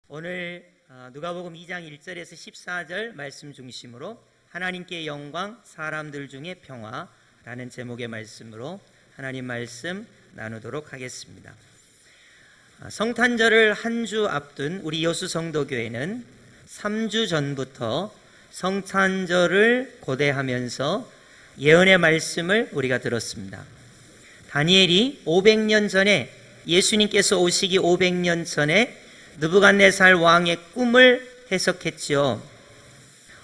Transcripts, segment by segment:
오늘 누가복음 2장 1절에서 14절 말씀 중심으로 하나님께 영광, 사람들 중에 평화라는 제목의 말씀으로 하나님 말씀 나누도록 하겠습니다. 성탄절을 한 주 앞둔 우리 여수 성도교회는 3주 전부터 성탄절을 고대하면서 예언의 말씀을 우리가 들었습니다. 다니엘이 500년 전에 예수님께서 오시기 500년 전에 느부갓네살 왕의 꿈을 해석했죠.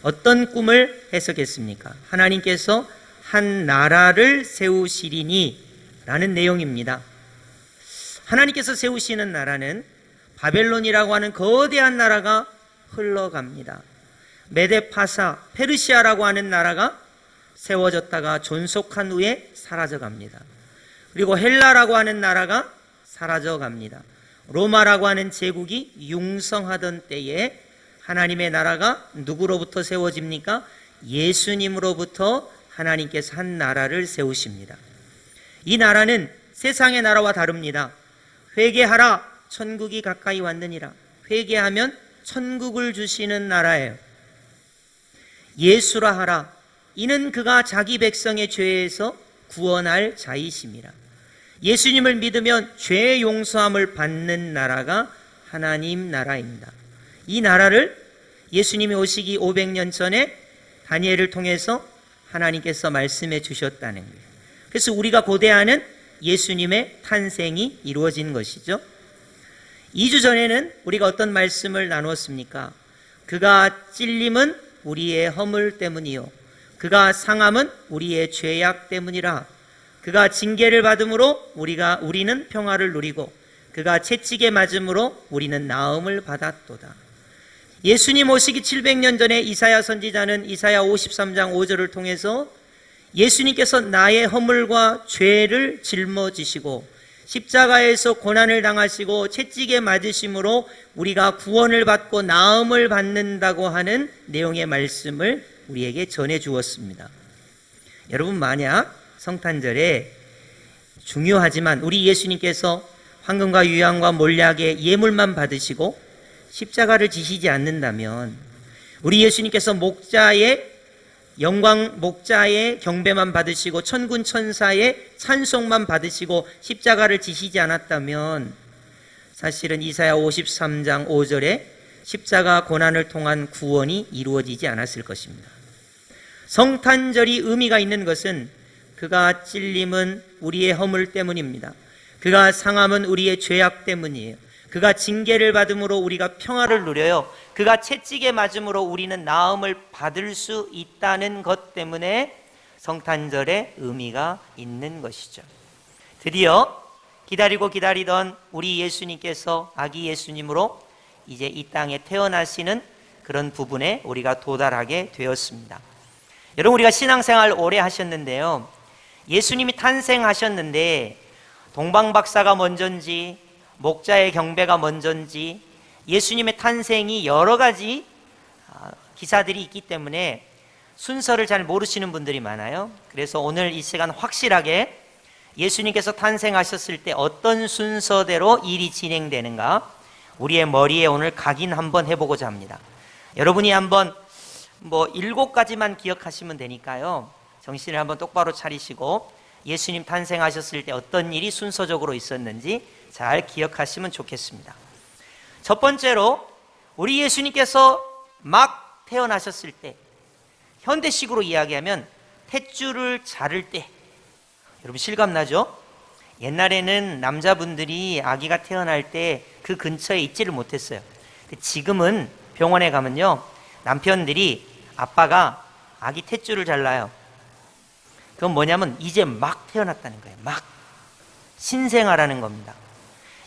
어떤 꿈을 해석했습니까? 하나님께서 한 나라를 세우시리니 라는 내용입니다. 하나님께서 세우시는 나라는 바벨론이라고 하는 거대한 나라가 흘러갑니다. 메데파사, 페르시아라고 하는 나라가 세워졌다가 존속한 후에 사라져갑니다. 그리고 헬라라고 하는 나라가 사라져갑니다. 로마라고 하는 제국이 융성하던 때에 하나님의 나라가 누구로부터 세워집니까? 예수님으로부터 하나님께서 한 나라를 세우십니다. 이 나라는 세상의 나라와 다릅니다. 회개하라, 천국이 가까이 왔느니라. 회개하면 천국을 주시는 나라예요. 예수라 하라, 이는 그가 자기 백성의 죄에서 구원할 자이심이라. 예수님을 믿으면 죄 용서함을 받는 나라가 하나님 나라입니다. 이 나라를 예수님이 오시기 500년 전에 다니엘을 통해서 하나님께서 말씀해 주셨다는 거예요. 그래서 우리가 고대하는 예수님의 탄생이 이루어진 것이죠. 2주 전에는 우리가 어떤 말씀을 나누었습니까? 그가 찔림은 우리의 허물 때문이요, 그가 상함은 우리의 죄악 때문이라. 그가 징계를 받음으로 우리는 평화를 누리고 그가 채찍에 맞음으로 우리는 나음을 받았도다. 예수님 오시기 700년 전에 이사야 선지자는 이사야 53장 5절을 통해서 예수님께서 나의 허물과 죄를 짊어지시고 십자가에서 고난을 당하시고 채찍에 맞으심으로 우리가 구원을 받고 나음을 받는다고 하는 내용의 말씀을 우리에게 전해 주었습니다. 여러분, 만약 성탄절에 중요하지만 우리 예수님께서 황금과 유향과 몰약의 예물만 받으시고 십자가를 지시지 않는다면, 우리 예수님께서 목자의 영광, 목자의 경배만 받으시고 천군 천사의 찬송만 받으시고 십자가를 지시지 않았다면 사실은 이사야 53장 5절에 십자가 고난을 통한 구원이 이루어지지 않았을 것입니다. 성탄절이 의미가 있는 것은 그가 찔림은 우리의 허물 때문입니다. 그가 상함은 우리의 죄악 때문이에요. 그가 징계를 받음으로 우리가 평화를 누려요. 그가 채찍에 맞음으로 우리는 나음을 받을 수 있다는 것 때문에 성탄절의 의미가 있는 것이죠. 드디어 기다리고 기다리던 우리 예수님께서 아기 예수님으로 이제 이 땅에 태어나시는 그런 부분에 우리가 도달하게 되었습니다. 여러분, 우리가 신앙생활 오래 하셨는데요, 예수님이 탄생하셨는데 동방박사가 먼저인지 목자의 경배가 먼저인지 예수님의 탄생이 여러 가지 기사들이 있기 때문에 순서를 잘 모르시는 분들이 많아요. 그래서 오늘 이 시간 확실하게 예수님께서 탄생하셨을 때 어떤 순서대로 일이 진행되는가 우리의 머리에 오늘 각인 한번 해보고자 합니다. 여러분이 한번 7가지만 기억하시면 되니까요, 정신을 한번 똑바로 차리시고 예수님 탄생하셨을 때 어떤 일이 순서적으로 있었는지 잘 기억하시면 좋겠습니다. 첫 번째로, 우리 예수님께서 막 태어나셨을 때, 현대식으로 이야기하면 탯줄을 자를 때, 여러분 실감나죠? 옛날에는 남자분들이 아기가 태어날 때 그 근처에 있지를 못했어요. 지금은 병원에 가면요, 남편들이 아빠가 아기 탯줄을 잘라요. 그건 뭐냐면 이제 막 태어났다는 거예요. 막 신생아라는 겁니다.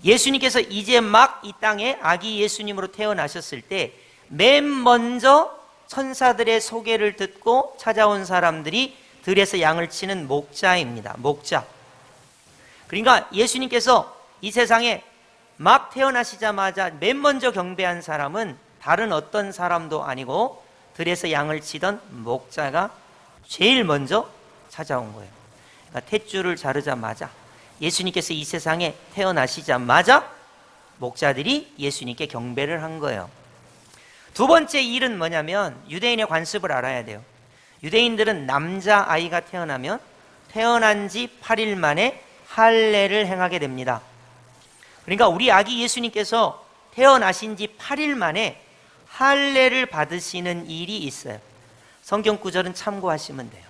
예수님께서 이제 막 이 땅에 아기 예수님으로 태어나셨을 때 맨 먼저 천사들의 소개를 듣고 찾아온 사람들이 들에서 양을 치는 목자입니다. 목자. 그러니까 예수님께서 이 세상에 막 태어나시자마자 맨 먼저 경배한 사람은 다른 어떤 사람도 아니고 들에서 양을 치던 목자가 제일 먼저 찾아온 거예요. 그러니까 탯줄을 자르자마자, 예수님께서 이 세상에 태어나시자마자 목자들이 예수님께 경배를 한 거예요. 두 번째 일은 뭐냐면 유대인의 관습을 알아야 돼요. 유대인들은 남자아이가 태어나면 태어난 지 8일 만에 할례를 행하게 됩니다. 그러니까 우리 아기 예수님께서 태어나신 지 8일 만에 할례를 받으시는 일이 있어요. 성경 구절은 참고하시면 돼요.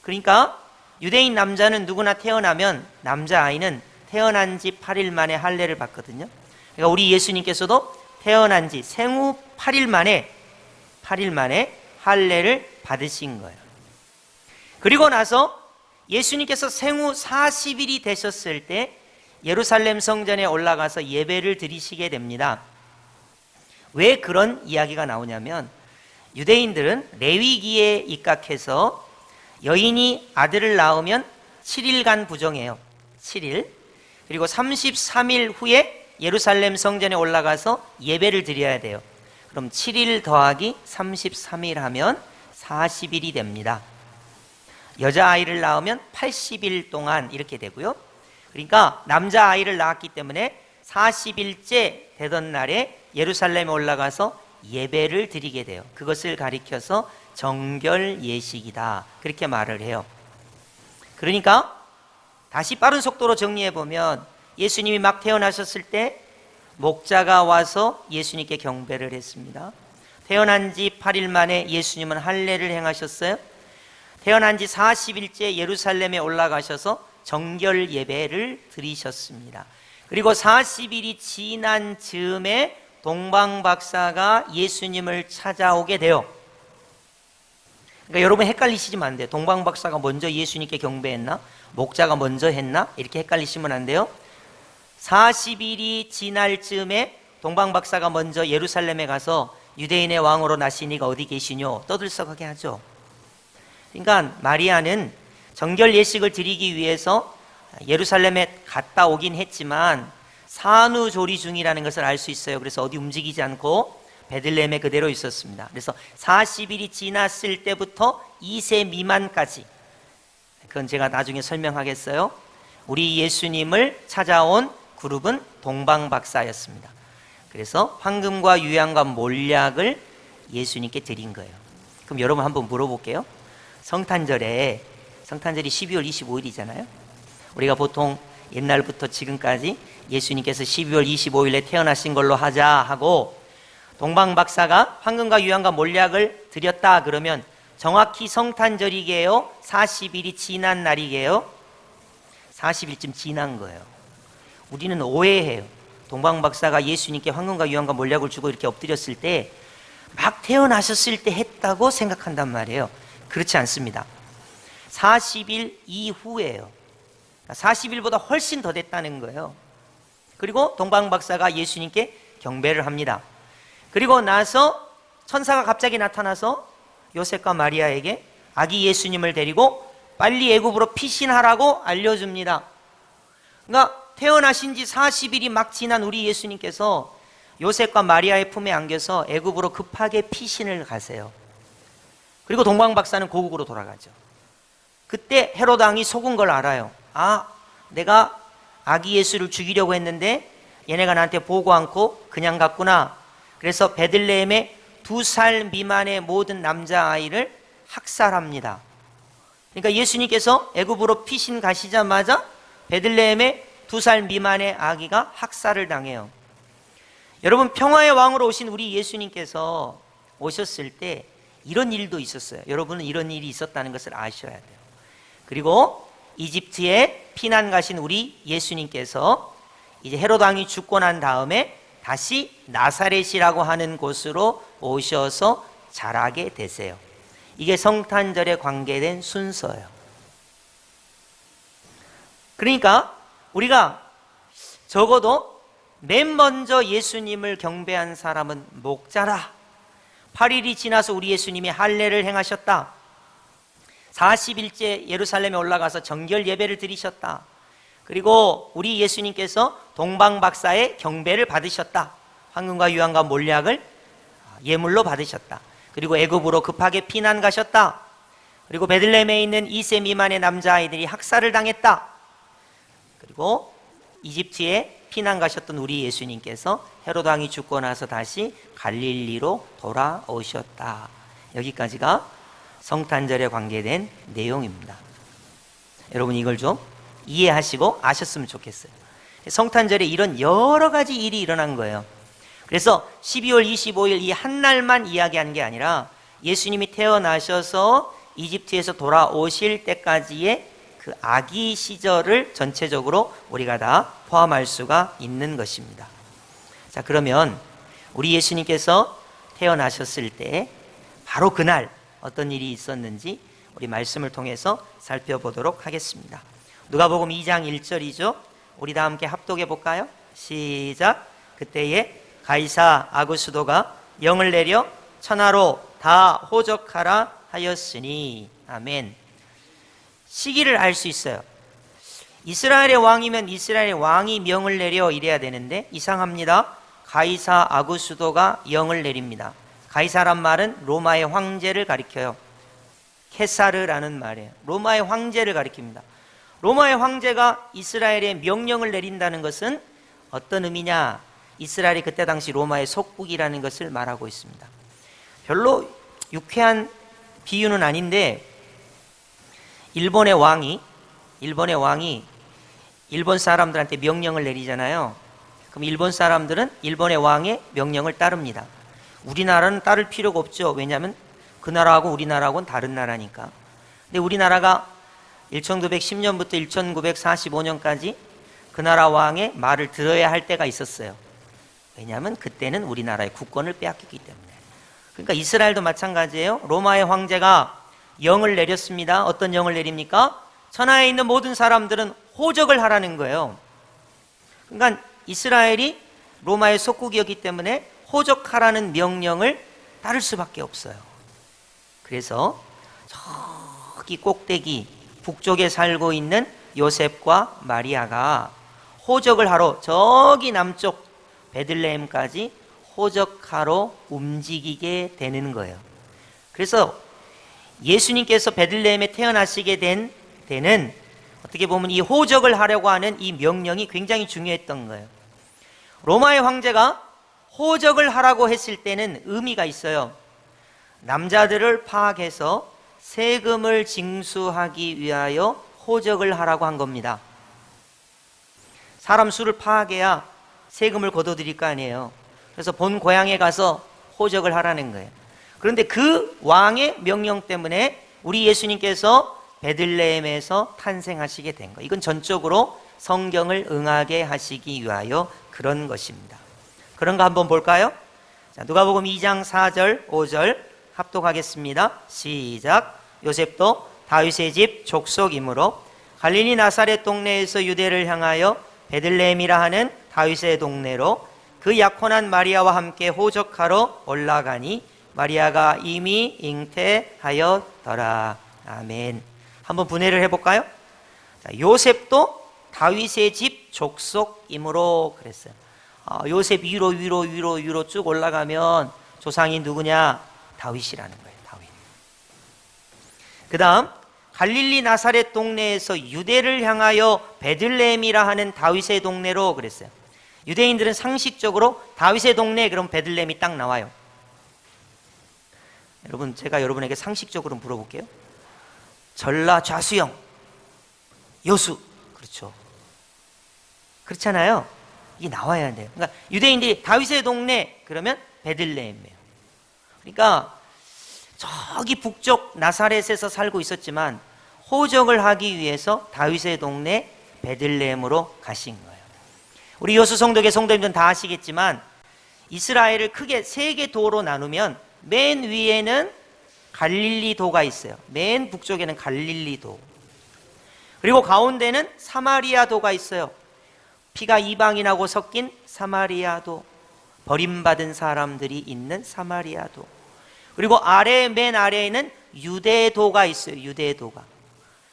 그러니까 유대인 남자는 누구나 태어나면 남자아이는 태어난 지 8일 만에 할례를 받거든요. 그러니까 우리 예수님께서도 태어난 지 생후 8일 만에 할례를 받으신 거예요. 그리고 나서 예수님께서 생후 40일이 되셨을 때 예루살렘 성전에 올라가서 예배를 드리시게 됩니다. 왜 그런 이야기가 나오냐면 유대인들은 레위기에 입각해서 여인이 아들을 낳으면 7일간 부정해요. 7일. 그리고 33일 후에 예루살렘 성전에 올라가서 예배를 드려야 돼요. 그럼 7일 더하기 33일 하면 40일이 됩니다. 여자아이를 낳으면 80일 동안 이렇게 되고요. 그러니까 남자아이를 낳았기 때문에 40일째 되던 날에 예루살렘에 올라가서 예배를 드리게 돼요. 그것을 가리켜서 정결 예식이다, 그렇게 말을 해요. 그러니까 다시 빠른 속도로 정리해 보면 예수님이 막 태어나셨을 때 목자가 와서 예수님께 경배를 했습니다. 태어난 지 8일 만에 예수님은 할례를 행하셨어요. 태어난 지 40일째 예루살렘에 올라가셔서 정결 예배를 드리셨습니다. 그리고 40일이 지난 즈음에 동방박사가 예수님을 찾아오게 돼요. 그러니까 여러분 헷갈리시면 안 돼요. 동방박사가 먼저 예수님께 경배했나? 목자가 먼저 했나? 이렇게 헷갈리시면 안 돼요. 40일이 지날 즈음에 동방박사가 먼저 예루살렘에 가서 유대인의 왕으로 나신 이가 어디 계시뇨? 떠들썩하게 하죠. 그러니까 마리아는 정결 예식을 드리기 위해서 예루살렘에 갔다 오긴 했지만 산후조리 중이라는 것을 알 수 있어요. 그래서 어디 움직이지 않고 베들레헴에 그대로 있었습니다. 그래서 40일이 지났을 때부터 2세 미만까지, 그건 제가 나중에 설명하겠어요. 우리 예수님을 찾아온 그룹은 동방박사였습니다. 그래서 황금과 유향과 몰약을 예수님께 드린 거예요. 그럼 여러분 한번 물어볼게요. 성탄절이 12월 25일이잖아요. 우리가 보통 옛날부터 지금까지 예수님께서 12월 25일에 태어나신 걸로 하자 하고 동방박사가 황금과 유향과 몰약을 드렸다 그러면 정확히 성탄절이게요? 40일이 지난 날이게요? 40일쯤 지난 거예요. 우리는 오해해요. 동방박사가 예수님께 황금과 유향과 몰약을 주고 이렇게 엎드렸을 때 막 태어나셨을 때 했다고 생각한단 말이에요. 그렇지 않습니다. 40일 이후예요. 40일보다 훨씬 더 됐다는 거예요. 그리고 동방박사가 예수님께 경배를 합니다. 그리고 나서 천사가 갑자기 나타나서 요셉과 마리아에게 아기 예수님을 데리고 빨리 애굽으로 피신하라고 알려줍니다. 그러니까 태어나신 지 40일이 막 지난 우리 예수님께서 요셉과 마리아의 품에 안겨서 애굽으로 급하게 피신을 가세요. 그리고 동방박사는 고국으로 돌아가죠. 그때 헤롯 왕이 속은 걸 알아요. 아, 내가 아기 예수를 죽이려고 했는데 얘네가 나한테 보고 않고 그냥 갔구나. 그래서 베들레헴의 2살 미만의 모든 남자아이를 학살합니다. 그러니까 예수님께서 애굽으로 피신 가시자마자 베들레헴의 2살 미만의 아기가 학살을 당해요. 여러분, 평화의 왕으로 오신 우리 예수님께서 오셨을 때 이런 일도 있었어요. 여러분은 이런 일이 있었다는 것을 아셔야 돼요. 그리고 이집트에 피난 가신 우리 예수님께서 이제 헤롯 왕이 죽고 난 다음에 다시 나사렛이라고 하는 곳으로 오셔서 자라게 되세요. 이게 성탄절에 관계된 순서예요. 그러니까 우리가 적어도 맨 먼저 예수님을 경배한 사람은 목자라. 8일이 지나서 우리 예수님이 할례를 행하셨다. 40일째 예루살렘에 올라가서 정결 예배를 드리셨다. 그리고 우리 예수님께서 동방박사의 경배를 받으셨다. 황금과 유향과 몰약을 예물로 받으셨다. 그리고 애굽으로 급하게 피난 가셨다. 그리고 베들레헴에 있는 2세 미만의 남자아이들이 학살을 당했다. 그리고 이집트에 피난 가셨던 우리 예수님께서 헤롯 왕이 죽고 나서 다시 갈릴리로 돌아오셨다. 여기까지가 성탄절에 관계된 내용입니다. 여러분 이걸 좀 이해하시고 아셨으면 좋겠어요. 성탄절에 이런 여러 가지 일이 일어난 거예요. 그래서 12월 25일 이 한 날만 이야기한 게 아니라 예수님이 태어나셔서 이집트에서 돌아오실 때까지의 그 아기 시절을 전체적으로 우리가 다 포함할 수가 있는 것입니다. 자, 그러면 우리 예수님께서 태어나셨을 때 바로 그날 어떤 일이 있었는지 우리 말씀을 통해서 살펴보도록 하겠습니다. 누가복음 2장 1절이죠. 우리 다 함께 합독해 볼까요? 시작. 그때에 가이사 아구스도가 영을 내려 천하로 다 호적하라 하였으니. 아멘. 시기를 알 수 있어요. 이스라엘의 왕이면 이스라엘의 왕이 명을 내려 이래야 되는데 이상합니다. 가이사 아구스도가 영을 내립니다. 가이사란 말은 로마의 황제를 가리켜요. 케사르라는 말이에요. 로마의 황제를 가리킵니다. 로마의 황제가 이스라엘에 명령을 내린다는 것은 어떤 의미냐? 이스라엘이 그때 당시 로마의 속국이라는 것을 말하고 있습니다. 별로 유쾌한 비유는 아닌데 일본의 왕이 일본 사람들한테 명령을 내리잖아요. 그럼 일본 사람들은 일본의 왕의 명령을 따릅니다. 우리나라는 따를 필요가 없죠. 왜냐하면 그 나라하고 우리나라하고는 다른 나라니까. 근데 우리나라가 1910년부터 1945년까지 그 나라 왕의 말을 들어야 할 때가 있었어요. 왜냐하면 그때는 우리나라의 국권을 빼앗겼기 때문에. 그러니까 이스라엘도 마찬가지예요. 로마의 황제가 영을 내렸습니다. 어떤 영을 내립니까? 천하에 있는 모든 사람들은 호적을 하라는 거예요. 그러니까 이스라엘이 로마의 속국이었기 때문에 호적하라는 명령을 따를 수밖에 없어요. 그래서 저기 꼭대기 북쪽에 살고 있는 요셉과 마리아가 호적을 하러 저기 남쪽 베들레헴까지 호적하러 움직이게 되는 거예요. 그래서 예수님께서 베들레헴에 태어나시게 된 때는 어떻게 보면 이 호적을 하려고 하는 이 명령이 굉장히 중요했던 거예요. 로마의 황제가 호적을 하라고 했을 때는 의미가 있어요. 남자들을 파악해서 세금을 징수하기 위하여 호적을 하라고 한 겁니다. 사람 수를 파악해야 세금을 걷어들일 거 아니에요. 그래서 본 고향에 가서 호적을 하라는 거예요. 그런데 그 왕의 명령 때문에 우리 예수님께서 베들레헴에서 탄생하시게 된 거예요. 이건 전적으로 성경을 응하게 하시기 위하여 그런 것입니다. 그런 거 한번 볼까요? 자, 누가복음 2장 4절 5절 합독하겠습니다. 시작. 요셉도 다윗의 집 족속이므로 갈릴리 나사렛 동네에서 유대를 향하여 베들레헴이라 하는 다윗의 동네로 그 약혼한 마리아와 함께 호적하러 올라가니 마리아가 이미 잉태하였더라. 아멘. 한번 분해를 해볼까요? 자, 요셉도 다윗의 집 족속이므로 그랬어요. 요셉 위로 쭉 올라가면 조상이 누구냐? 다윗이라는 거예요. 다윗. 그 다음 갈릴리 나사렛 동네에서 유대를 향하여 베들레헴이라 하는 다윗의 동네로 그랬어요. 유대인들은 상식적으로 다윗의 동네 그럼 베들레헴이 딱 나와요. 여러분, 제가 여러분에게 상식적으로 물어볼게요. 전라 좌수영 여수, 그렇죠? 그렇잖아요. 이게 나와야 돼요. 그러니까 유대인들이 다윗의 동네 그러면 베들레헴이에요. 그러니까 저기 북쪽 나사렛에서 살고 있었지만 호적을 하기 위해서 다윗의 동네 베들레헴으로 가신 거예요. 우리 여수 성도계 성도님들은 다 아시겠지만 이스라엘을 크게 세 개 도로 나누면 맨 위에는 갈릴리도가 있어요. 맨 북쪽에는 갈릴리도. 그리고 가운데는 사마리아도가 있어요. 피가 이방인하고 섞인 사마리아도. 버림받은 사람들이 있는 사마리아도. 그리고 맨 아래에는 유대도가 있어요. 유대도가.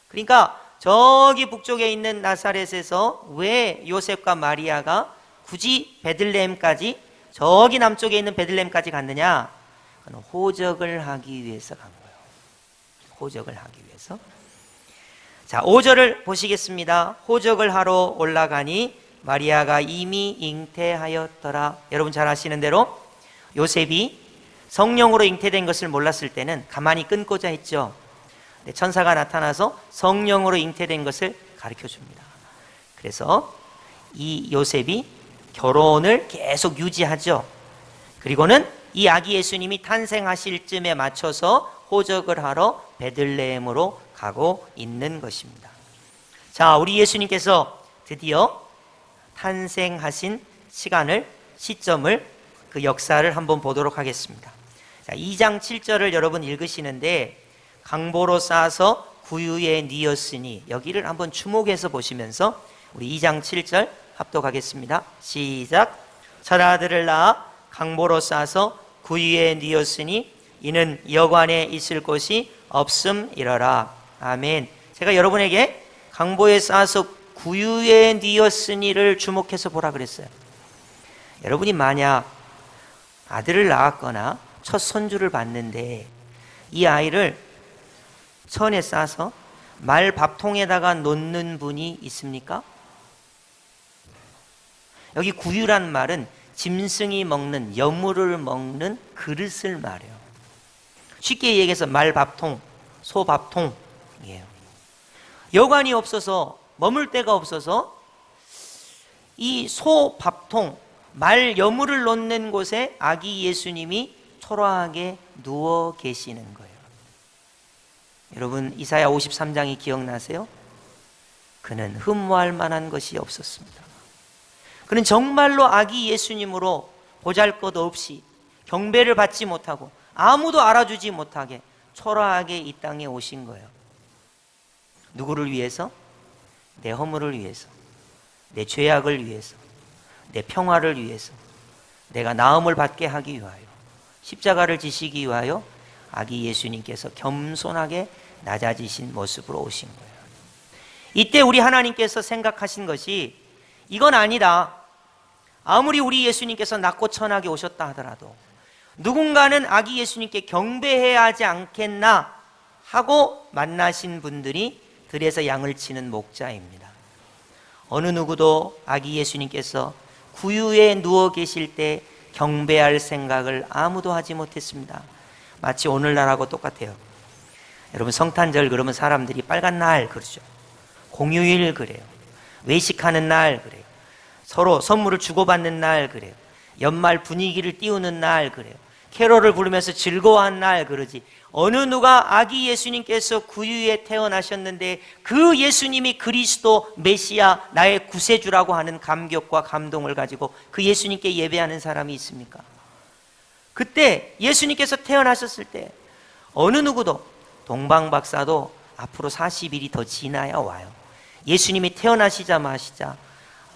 그러니까 저기 북쪽에 있는 나사렛에서 왜 요셉과 마리아가 굳이 베들레헴까지 저기 남쪽에 있는 베들레헴까지 갔느냐? 호적을 하기 위해서 간 거예요. 호적을 하기 위해서. 자, 5절을 보시겠습니다. 호적을 하러 올라가니 마리아가 이미 잉태하였더라. 여러분 잘 아시는 대로 요셉이 성령으로 잉태된 것을 몰랐을 때는 가만히 끊고자 했죠. 천사가 나타나서 성령으로 잉태된 것을 가르쳐 줍니다. 그래서 이 요셉이 결혼을 계속 유지하죠. 그리고는 이 아기 예수님이 탄생하실 쯤에 맞춰서 호적을 하러 베들레헴으로 가고 있는 것입니다. 자, 우리 예수님께서 드디어 탄생하신 시점을, 그 역사를 한번 보도록 하겠습니다. 자, 2장 7절을 여러분 읽으시는데, 강보로 싸서 구유에 뉘었으니, 여기를 한번 주목해서 보시면서 우리 2장 7절 합독하겠습니다. 시작. 첫아들을 낳아 강보로 싸서 구유에 뉘었으니 이는 여관에 있을 곳이 없음이러라. 아멘. 제가 여러분에게 강보에 싸서 구유에 뉘었으니를 주목해서 보라 그랬어요. 여러분이 만약 아들을 낳았거나 첫 손주를 봤는데 이 아이를 천에 싸서 말 밥통에다가 놓는 분이 있습니까? 여기 구유란 말은 짐승이 먹는, 여물을 먹는 그릇을 말해요. 쉽게 얘기해서 말밥통, 소밥통이에요. 여관이 없어서, 머물 데가 없어서 이 소밥통, 말 여물을 놓는 곳에 아기 예수님이 초라하게 누워 계시는 거예요. 여러분, 이사야 53장이 기억나세요? 그는 흠모할 만한 것이 없었습니다. 그는 정말로 아기 예수님으로 보잘것 없이 경배를 받지 못하고 아무도 알아주지 못하게 초라하게 이 땅에 오신 거예요. 누구를 위해서? 내 허물을 위해서, 내 죄악을 위해서, 내 평화를 위해서, 내가 나음을 받게 하기 위하여, 십자가를 지시기 위하여 아기 예수님께서 겸손하게 낮아지신 모습으로 오신 거예요. 이때 우리 하나님께서 생각하신 것이, 이건 아니다. 아무리 우리 예수님께서 낮고 천하게 오셨다 하더라도 누군가는 아기 예수님께 경배해야 하지 않겠나 하고 만나신 분들이 들에서 양을 치는 목자입니다. 어느 누구도 아기 예수님께서 구유에 누워 계실 때 경배할 생각을 아무도 하지 못했습니다. 마치 오늘날하고 똑같아요. 여러분, 성탄절 그러면 사람들이 빨간 날 그러죠. 공휴일 그래요. 외식하는 날 그래요. 서로 선물을 주고받는 날 그래요. 연말 분위기를 띄우는 날 그래요. 캐롤을 부르면서 즐거워한 날 그러지. 어느 누가 아기 예수님께서 구유에 태어나셨는데 그 예수님이 그리스도 메시아 나의 구세주라고 하는 감격과 감동을 가지고 그 예수님께 예배하는 사람이 있습니까? 그때 예수님께서 태어나셨을 때 어느 누구도, 동방박사도 앞으로 40일이 더 지나야 와요. 예수님이 태어나시자마자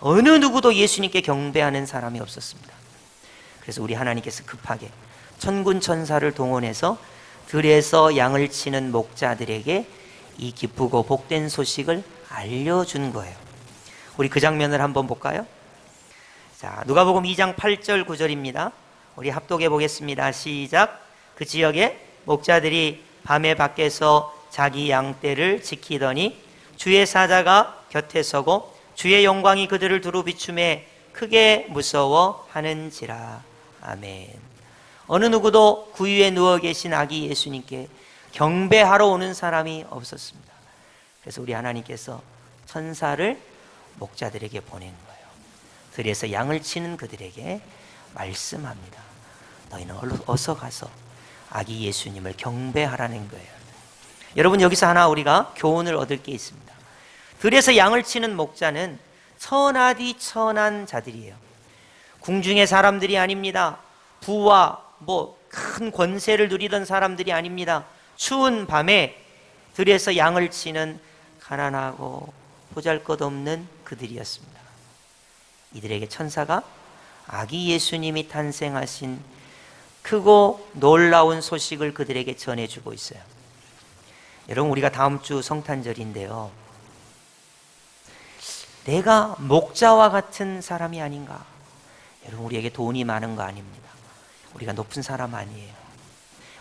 어느 누구도 예수님께 경배하는 사람이 없었습니다. 그래서 우리 하나님께서 급하게 천군 천사를 동원해서 들에서 양을 치는 목자들에게 이 기쁘고 복된 소식을 알려준 거예요. 우리 그 장면을 한번 볼까요? 자, 누가복음 2장 8절 9절입니다. 우리 합독해 보겠습니다. 시작. 그 지역에 목자들이 밤에 밖에서 자기 양떼를 지키더니 주의 사자가 곁에 서고 주의 영광이 그들을 두루 비추매 크게 무서워하는지라. 아멘. 어느 누구도 구유에 누워 계신 아기 예수님께 경배하러 오는 사람이 없었습니다. 그래서 우리 하나님께서 천사를 목자들에게 보낸 거예요. 들에서 양을 치는 그들에게 말씀합니다. 너희는 어서 가서 아기 예수님을 경배하라는 거예요. 여러분, 여기서 하나 우리가 교훈을 얻을 게 있습니다. 들에서 양을 치는 목자는 천하디 천한 자들이에요. 궁중의 사람들이 아닙니다. 부와 큰 권세를 누리던 사람들이 아닙니다. 추운 밤에 들에서 양을 치는 가난하고 보잘것없는 그들이었습니다. 이들에게 천사가 아기 예수님이 탄생하신 크고 놀라운 소식을 그들에게 전해주고 있어요. 여러분, 우리가 다음 주 성탄절인데요, 내가 목자와 같은 사람이 아닌가? 여러분, 우리에게 돈이 많은 거 아닙니다. 우리가 높은 사람 아니에요.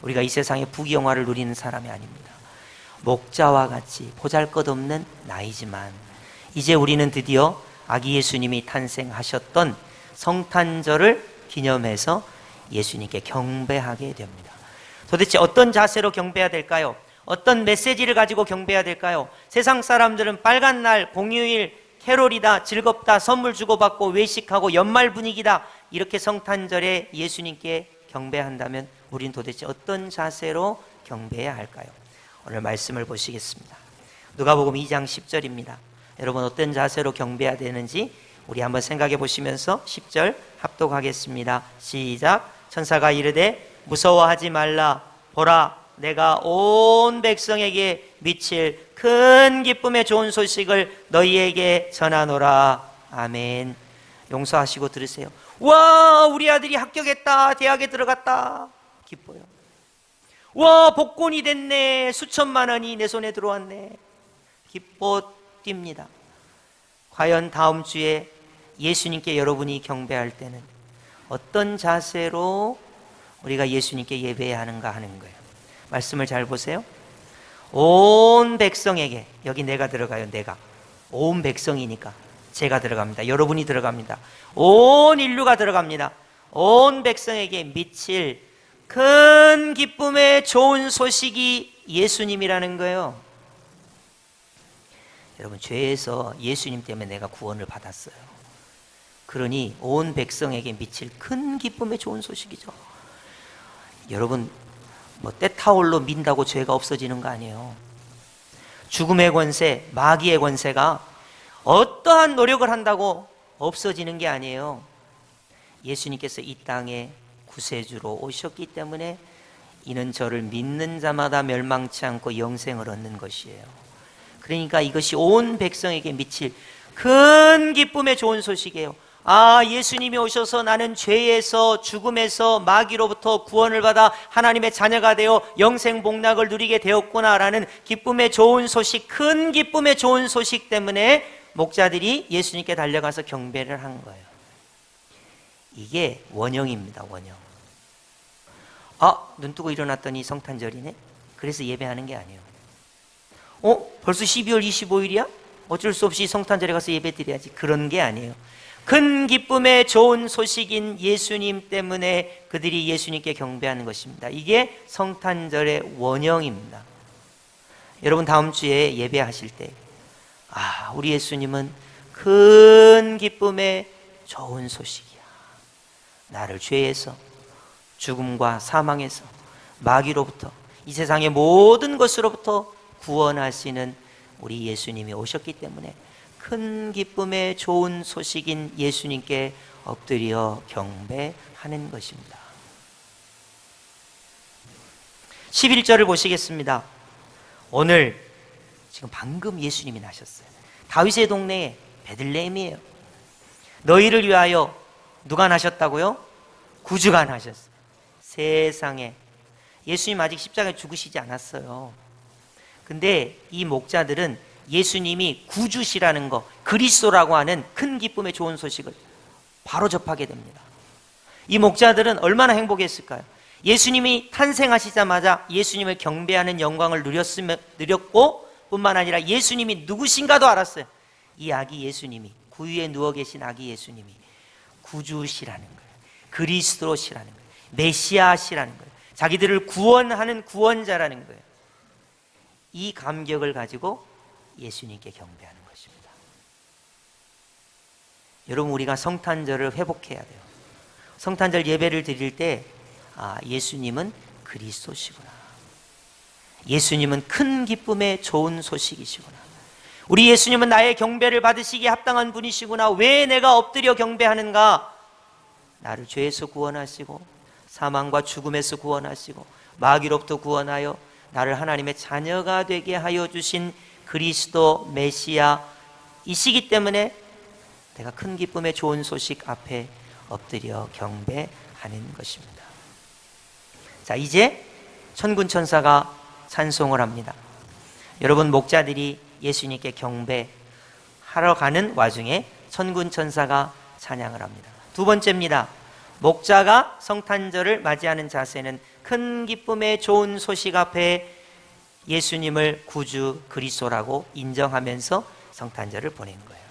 우리가 이 세상의 부귀영화를 누리는 사람이 아닙니다. 목자와 같이 보잘것없는 나이지만 이제 우리는 드디어 아기 예수님이 탄생하셨던 성탄절을 기념해서 예수님께 경배하게 됩니다. 도대체 어떤 자세로 경배해야 될까요? 어떤 메시지를 가지고 경배해야 될까요? 세상 사람들은 빨간 날, 공휴일, 캐롤이다, 즐겁다, 선물 주고받고 외식하고 연말 분위기다, 이렇게 성탄절에 예수님께 경배한다면 우린 도대체 어떤 자세로 경배해야 할까요? 오늘 말씀을 보시겠습니다. 누가복음 2장 10절입니다. 여러분 어떤 자세로 경배해야 되는지 우리 한번 생각해 보시면서 10절 합독하겠습니다. 시작. 천사가 이르되 무서워하지 말라. 보라, 내가 온 백성에게 미칠 큰 기쁨의 좋은 소식을 너희에게 전하노라. 아멘. 용서하시고 들으세요. 와, 우리 아들이 합격했다, 대학에 들어갔다, 기뻐요. 와, 복권이 됐네, 수천만 원이 내 손에 들어왔네, 기뻐 뜁니다. 과연 다음 주에 예수님께 여러분이 경배할 때는 어떤 자세로 우리가 예수님께 예배해야 하는가 하는 거예요. 말씀을 잘 보세요. 온 백성에게, 여기 내가 들어가요. 내가 온 백성이니까 제가 들어갑니다. 여러분이 들어갑니다. 온 인류가 들어갑니다. 온 백성에게 미칠 큰 기쁨의 좋은 소식이 예수님이라는 거예요. 여러분, 죄에서 예수님 때문에 내가 구원을 받았어요. 그러니 온 백성에게 미칠 큰 기쁨의 좋은 소식이죠. 여러분, 뭐 때타올로 민다고 죄가 없어지는 거 아니에요. 죽음의 권세, 마귀의 권세가 어떠한 노력을 한다고 없어지는 게 아니에요. 예수님께서 이 땅에 구세주로 오셨기 때문에 이는 저를 믿는 자마다 멸망치 않고 영생을 얻는 것이에요. 그러니까 이것이 온 백성에게 미칠 큰 기쁨의 좋은 소식이에요. 아, 예수님이 오셔서 나는 죄에서, 죽음에서, 마귀로부터 구원을 받아 하나님의 자녀가 되어 영생 복락을 누리게 되었구나라는 기쁨의 좋은 소식, 큰 기쁨의 좋은 소식 때문에 목자들이 예수님께 달려가서 경배를 한 거예요. 이게 원형입니다. 원형. 아, 눈 뜨고 일어났더니 성탄절이네? 그래서 예배하는 게 아니에요. 벌써 12월 25일이야? 어쩔 수 없이 성탄절에 가서 예배 드려야지. 그런 게 아니에요. 큰 기쁨의 좋은 소식인 예수님 때문에 그들이 예수님께 경배하는 것입니다. 이게 성탄절의 원형입니다. 여러분, 다음 주에 예배하실 때, 아, 우리 예수님은 큰 기쁨의 좋은 소식이야. 나를 죄에서, 죽음과 사망에서, 마귀로부터, 이 세상의 모든 것으로부터 구원하시는 우리 예수님이 오셨기 때문에 큰 기쁨의 좋은 소식인 예수님께 엎드려 경배하는 것입니다. 11절을 보시겠습니다. 오늘 지금 방금 예수님이 나셨어요. 다윗의 동네에 베들레헴이에요. 너희를 위하여 누가 나셨다고요? 구주가 나셨어요. 세상에, 예수님 아직 십자가에 죽으시지 않았어요. 근데 이 목자들은 예수님이 구주시라는 거, 그리스도라고 하는 큰 기쁨의 좋은 소식을 바로 접하게 됩니다. 이 목자들은 얼마나 행복했을까요? 예수님이 탄생하시자마자 예수님을 경배하는 영광을 누렸고 뿐만 아니라 예수님이 누구신가도 알았어요. 이 아기 예수님이, 구유에 누워 계신 아기 예수님이 구주시라는 거예요. 그리스도시라는 거예요. 메시아시라는 거예요. 자기들을 구원하는 구원자라는 거예요. 이 감격을 가지고 예수님께 경배하는 것입니다. 여러분, 우리가 성탄절을 회복해야 돼요. 성탄절 예배를 드릴 때, 아, 예수님은 그리스도시구나. 예수님은 큰 기쁨의 좋은 소식이시구나. 우리 예수님은 나의 경배를 받으시기에 합당한 분이시구나. 왜 내가 엎드려 경배하는가? 나를 죄에서 구원하시고 사망과 죽음에서 구원하시고 마귀로부터 구원하여 나를 하나님의 자녀가 되게 하여 주신 그리스도 메시아이시기 때문에 내가 큰 기쁨의 좋은 소식 앞에 엎드려 경배하는 것입니다. 자, 이제 천군 천사가 찬송을 합니다. 여러분, 목자들이 예수님께 경배하러 가는 와중에 천군 천사가 찬양을 합니다. 두 번째입니다. 목자가 성탄절을 맞이하는 자세는 큰 기쁨의 좋은 소식 앞에 예수님을 구주 그리스도라고 인정하면서 성탄절을 보낸 거예요.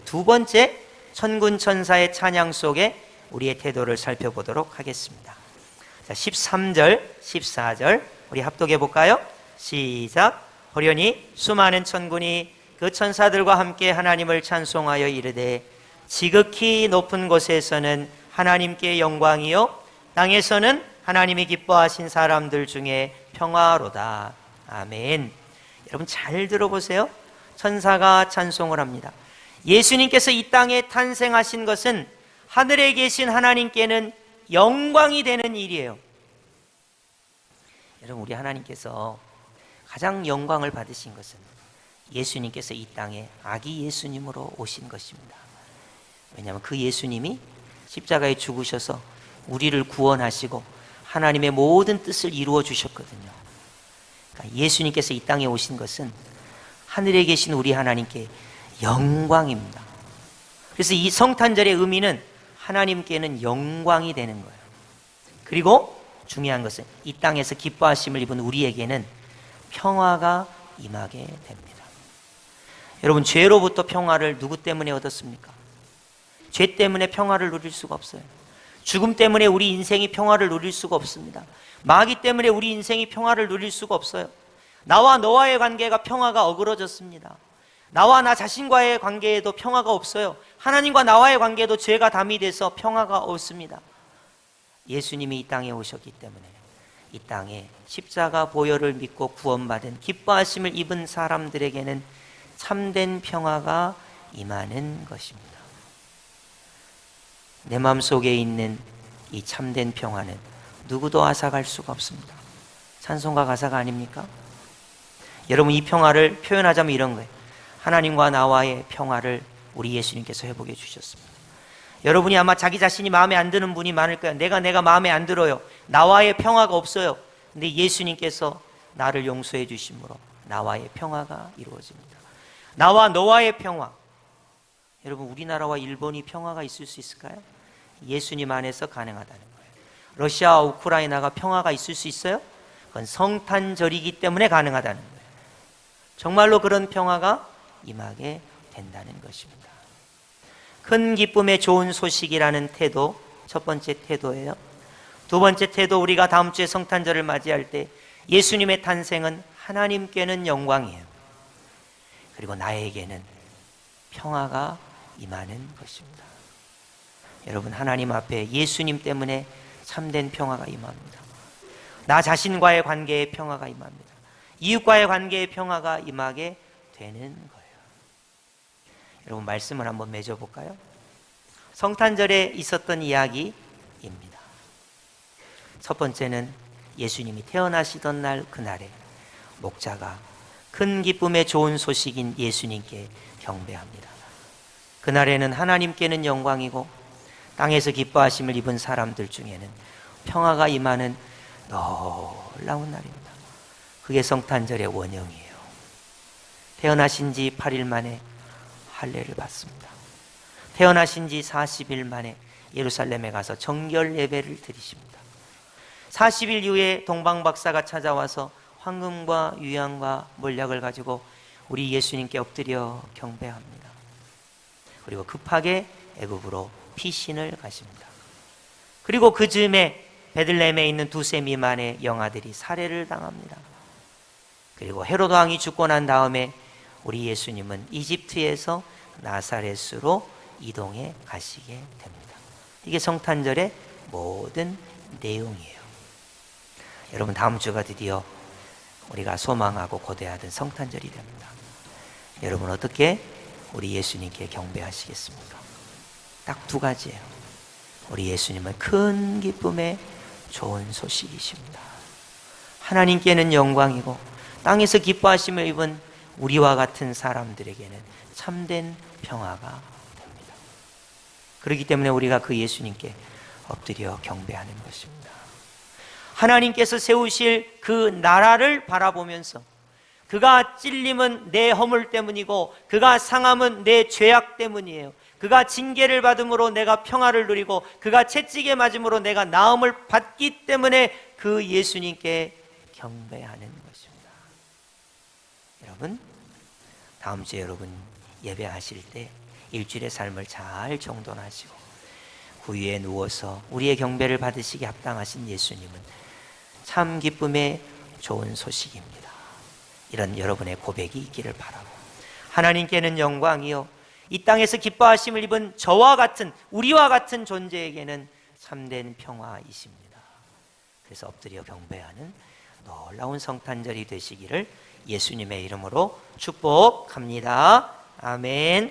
두 번째 천군 천사의 찬양 속에 우리의 태도를 살펴보도록 하겠습니다. 자, 13절, 14절 우리 합독해 볼까요? 시작. 호련히 수많은 천군이 그 천사들과 함께 하나님을 찬송하여 이르되 지극히 높은 곳에서는 하나님께 영광이요 땅에서는 하나님이 기뻐하신 사람들 중에 평화로다. 아멘. 여러분 잘 들어보세요. 천사가 찬송을 합니다. 예수님께서 이 땅에 탄생하신 것은 하늘에 계신 하나님께는 영광이 되는 일이에요. 여러분 우리 하나님께서 가장 영광을 받으신 것은 예수님께서 이 땅에 아기 예수님으로 오신 것입니다. 왜냐하면 그 예수님이 십자가에 죽으셔서 우리를 구원하시고 하나님의 모든 뜻을 이루어 주셨거든요. 그러니까 예수님께서 이 땅에 오신 것은 하늘에 계신 우리 하나님께 영광입니다. 그래서 이 성탄절의 의미는 하나님께는 영광이 되는 거예요. 그리고 중요한 것은 이 땅에서 기뻐하심을 입은 우리에게는 평화가 임하게 됩니다. 여러분 죄로부터 평화를 누구 때문에 얻었습니까? 죄 때문에 평화를 누릴 수가 없어요. 죽음 때문에 우리 인생이 평화를 누릴 수가 없습니다. 마귀 때문에 우리 인생이 평화를 누릴 수가 없어요. 나와 너와의 관계가 평화가 어그러졌습니다. 나와 나 자신과의 관계에도 평화가 없어요. 하나님과 나와의 관계도 죄가 담이 돼서 평화가 없습니다. 예수님이 이 땅에 오셨기 때문에 이 땅에 십자가 보혈을 믿고 구원받은 기뻐하심을 입은 사람들에게는 참된 평화가 임하는 것입니다. 내 마음속에 있는 이 참된 평화는 누구도 앗아갈 수가 없습니다. 찬송가 가사가 아닙니까? 여러분 이 평화를 표현하자면 이런 거예요. 하나님과 나와의 평화를 우리 예수님께서 회복해 주셨습니다. 여러분이 아마 자기 자신이 마음에 안 드는 분이 많을 거예요. 내가 마음에 안 들어요. 나와의 평화가 없어요. 근데 예수님께서 나를 용서해 주심으로 나와의 평화가 이루어집니다. 나와 너와의 평화. 여러분 우리나라와 일본이 평화가 있을 수 있을까요? 예수님 안에서 가능하다는 거예요. 러시아와 우크라이나가 평화가 있을 수 있어요? 그건 성탄절이기 때문에 가능하다는 거예요. 정말로 그런 평화가 임하게 된다는 것입니다. 큰 기쁨의 좋은 소식이라는 태도, 첫 번째 태도예요. 두 번째 태도, 우리가 다음 주에 성탄절을 맞이할 때 예수님의 탄생은 하나님께는 영광이에요. 그리고 나에게는 평화가 임하는 것입니다. 여러분 하나님 앞에 예수님 때문에 참된 평화가 임합니다. 나 자신과의 관계에 평화가 임합니다. 이웃과의 관계에 평화가 임하게 되는 거예요. 여러분 말씀을 한번 맺어볼까요? 성탄절에 있었던 이야기입니다. 첫 번째는 예수님이 태어나시던 날 그날에 목자가 큰 기쁨의 좋은 소식인 예수님께 경배합니다. 그날에는 하나님께는 영광이고 땅에서 기뻐하심을 입은 사람들 중에는 평화가 임하는 놀라운 날입니다. 그게 성탄절의 원형이에요. 태어나신 지 8일 만에 할례를 받습니다. 태어나신 지 40일 만에 예루살렘에 가서 정결 예배를 드리십니다. 40일 이후에 동방박사가 찾아와서 황금과 유향과 몰약을 가지고 우리 예수님께 엎드려 경배합니다. 그리고 급하게 애굽으로 피신을 가십니다. 그리고 그 즈음에 베들레헴에 있는 2세 미만의 영아들이 살해를 당합니다. 그리고 헤로드 왕이 죽고 난 다음에 우리 예수님은 이집트에서 나사렛으로 이동해 가시게 됩니다. 이게 성탄절의 모든 내용이에요. 여러분 다음 주가 드디어 우리가 소망하고 고대하던 성탄절이 됩니다. 여러분 어떻게 우리 예수님께 경배하시겠습니까? 딱 2가지예요. 우리 예수님은 큰 기쁨의 좋은 소식이십니다. 하나님께는 영광이고 땅에서 기뻐하심을 입은 우리와 같은 사람들에게는 참된 평화가 됩니다. 그렇기 때문에 우리가 그 예수님께 엎드려 경배하는 것입니다. 하나님께서 세우실 그 나라를 바라보면서 그가 찔림은 내 허물 때문이고 그가 상함은 내 죄악 때문이에요. 그가 징계를 받음으로 내가 평화를 누리고 그가 채찍에 맞음으로 내가 나음을 받기 때문에 그 예수님께 경배하는 것입니다. 여러분 다음 주에 여러분 예배하실 때 일주일의 삶을 잘 정돈하시고 구유에 누워서 우리의 경배를 받으시기 합당하신 예수님은 참 기쁨의 좋은 소식입니다. 이런 여러분의 고백이 있기를 바라고, 하나님께는 영광이요 이 땅에서 기뻐하심을 입은 저와 같은, 우리와 같은 존재에게는 참된 평화이십니다. 그래서 엎드려 경배하는 놀라운 성탄절이 되시기를 예수님의 이름으로 축복합니다. 아멘.